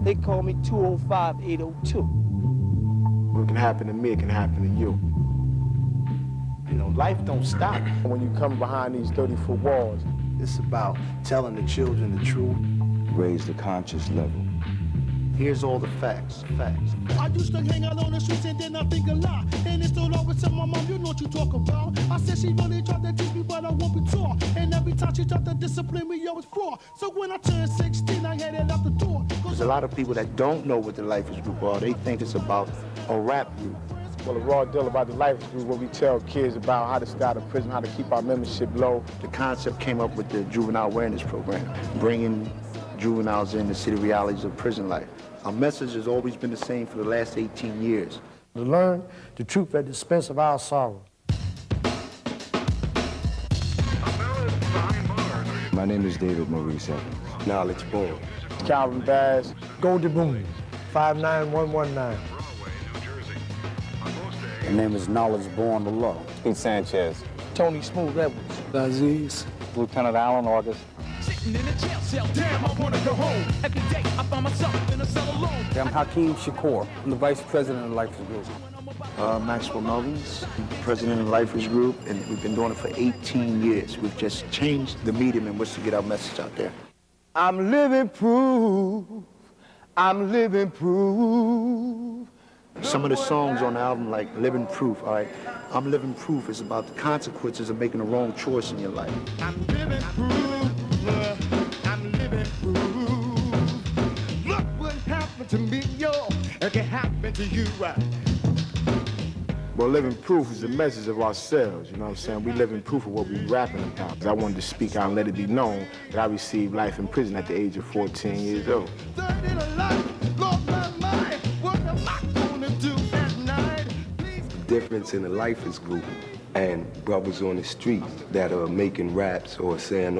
They call me 205-802. What can happen to me, it can happen to you. You know, life don't stop. When you come behind these 30-foot walls, it's about telling the children the truth. Raise the conscious level. Here's all the facts. I used to hang out on the streets and then I think a lot. And it's still always tell my mom, you know what you talk about. I said she really tried to teach me, but I won't be taught. And every time she tried to discipline me, I was fraud. So when I turned 16, I headed out the door. There's a lot of people that don't know what the Lifers Group are. They think it's about a rap group. well, the raw deal about the Lifers Group, where we tell kids about how to stay out of prison, how to keep our membership low. The concept came up with the Juvenile Awareness Program, bringing juveniles in to see the realities of prison life. Our message has always been the same for the last 18 years. To learn the truth at the expense of our sorrow. My name is David Maurice Evans. Knowledge Boom. Calvin Bass. Goldie Boom, 59119. My name is Knowledge Born the Law. Pete Sanchez. Tony Smooth Edwards. Aziz. Lieutenant Alan August. Sitting in a jail cell, damn, I wanna go home. Every day I find myself in a cell alone. I'm Hakeem Shakur. I'm the Vice President of the Lifers Group. Maxwell Melvins, President of the Lifers Group, and we've been doing it for 18 years. We've just changed the medium in which to get our message out there. I'm living proof. I'm living proof. Some of the songs on the album, like Living Proof, all right? I'm Living Proof is about the consequences of making the wrong choice in your life. I'm living proof. I'm living proof. Look what happened to me, yo. It can happen to you. Well, living proof is the message of ourselves, you know what I'm saying? We living proof of what we rapping about. I wanted to speak out and let it be known that I received life in prison at the age of 14 years old. The difference in the Lifers Group and brothers on the street that are making raps or saying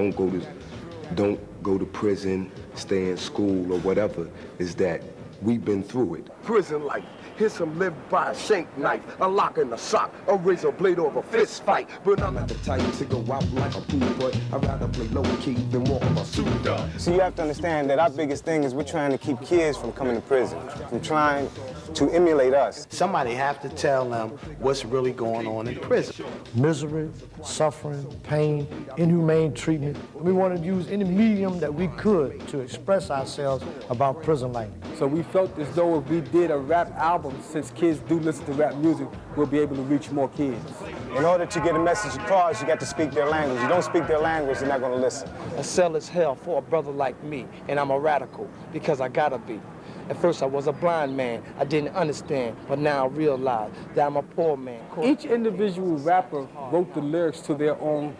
don't go to prison, stay in school or whatever, is that we've been through it. Prison life. Here's some live by a shank knife, a lock in the sock, a razor blade over a fist fight. But I'm not the type to go out like a pool, but I'd rather play low key than walk my suit up. So you have to understand that our biggest thing is we're trying to keep kids from coming to prison, from trying to emulate us. Somebody have to tell them what's really going on in prison. Misery, suffering, pain, inhumane treatment. We wanted to use any medium that we could to express ourselves about prison life. So we felt as though if we did a rap album, since kids do listen to rap music, we'll be able to reach more kids. In order to get a message across, you got to speak their language. You don't speak their language, they're not going to listen. A cell is hell for a brother like me, and I'm a radical because I gotta be. At first I was a blind man, I didn't understand, but now I realize that I'm a poor man. Each individual rapper wrote the lyrics to their own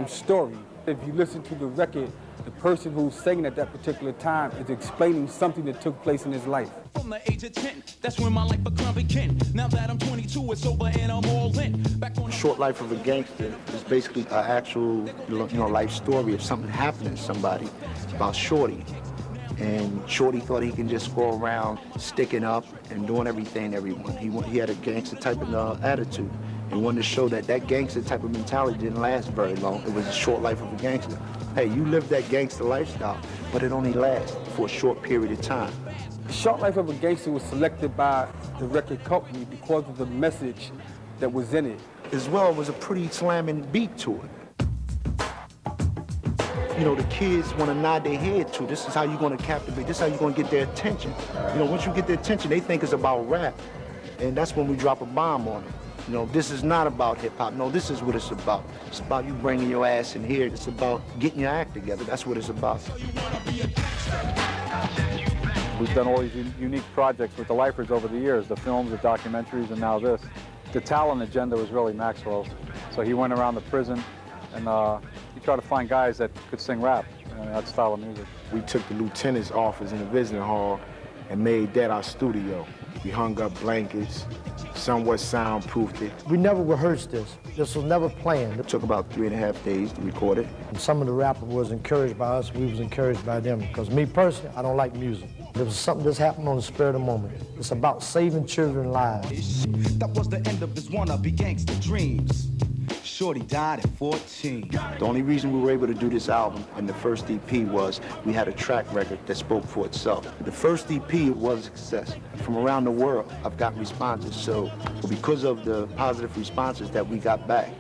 story. If you listen to the record, the person who's singing at that particular time is explaining something that took place in his life. From the age of 10, that's when my life began. Now that I'm 22, it's over and I'm all in. Back on Short Life of a Gangster is basically an actual, life story of something happening to somebody about Shorty. And Shorty thought he can just go around sticking up and doing everything to everyone. He had a gangster type of attitude. And wanted to show that gangster type of mentality didn't last very long. It was a short life of a gangster. Hey, you live that gangster lifestyle, but it only lasts for a short period of time. Short Life of a Gangster was selected by the record company because of the message that was in it. As well, it was a pretty slamming beat to it. The kids want to nod their head to. This is how you're going to captivate. This is how you're going to get their attention. Once you get their attention, they think it's about rap. And that's when we drop a bomb on them. This is not about hip-hop. No, this is what it's about. It's about you bringing your ass in here. It's about getting your act together. That's what it's about. We've done all these unique projects with the Lifers over the years, the films, the documentaries, and now this. The talent agenda was really Maxwell's. So he went around the prison and he tried to find guys that could sing rap, that style of music. We took the lieutenant's office in the visiting hall and made that our studio. We hung up blankets, somewhat soundproofed it. We never rehearsed this. This was never planned. It took about 3.5 days to record it. And some of the rappers was encouraged by us, we was encouraged by them. Because me personally, I don't like music. It was something that's happened on the spur of the moment. It's about saving children's lives. That was the end of his wannabe gangster dreams. Shorty died at 14. The only reason we were able to do this album and the first EP was we had a track record that spoke for itself. The first EP was a success. From around the world, I've gotten responses. So because of the positive responses that we got back,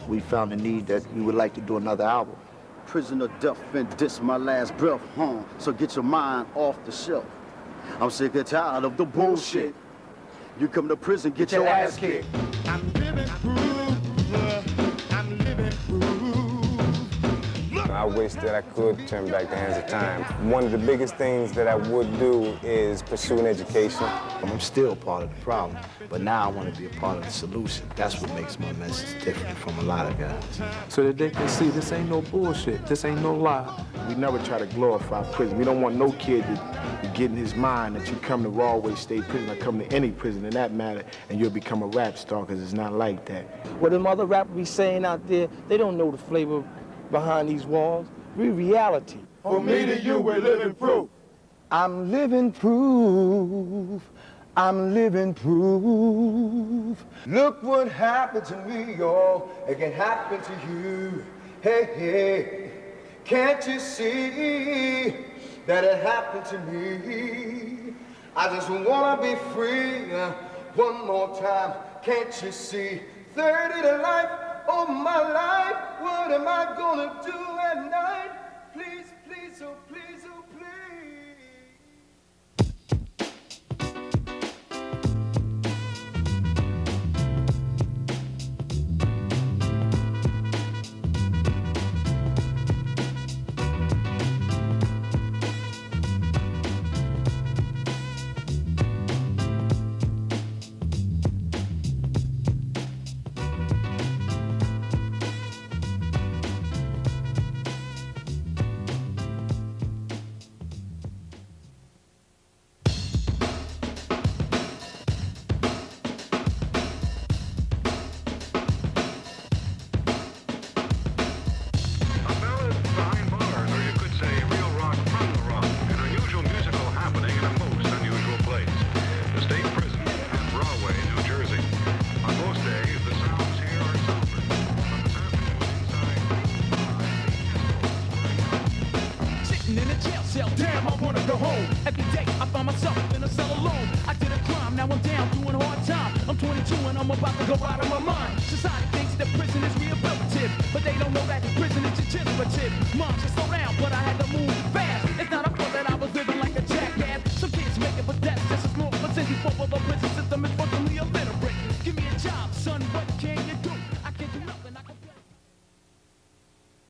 we found the need that we would like to do another album. Prisoner death and this my last breath, so get your mind off the shelf. I'm sick and tired of the bullshit. You come to prison, get your ass kicked. I'm living proof. I'm living proof. I wish that I could turn back the hands of time. One of the biggest things that I would do is pursue an education. I'm still part of the problem, but now I want to be a part of the solution. That's what makes my message different from a lot of guys. So that they can see this ain't no bullshit, this ain't no lie. We never try to glorify prison. We don't want no kid to get in his mind that you come to Rawway State Prison or come to any prison in that matter and you'll become a rap star, because it's not like that. What them other rappers be saying out there, they don't know the flavor behind these walls. We reality. From me to you, we're living proof. I'm living proof. I'm living proof. Look what happened to me, y'all. It can happen to you. Hey, hey. Can't you see that it happened to me? I just wanna be free one more time. Can't you see? 30 to life, oh my life. What am I gonna do at night? Please, please, oh please, oh please. Damn, I wanna go home. Every day I find myself in a cell alone. I did a crime, now I'm down doing hard time. I'm 22 and I'm about to go out of my mind. Society thinks that prison is rehabilitative, but they don't know that prison is degenerative. Mom said slow down, but I had to move fast. It's not a fault that I was living like a jackass. Some kids make it, but that's just as normal. But since you fought for the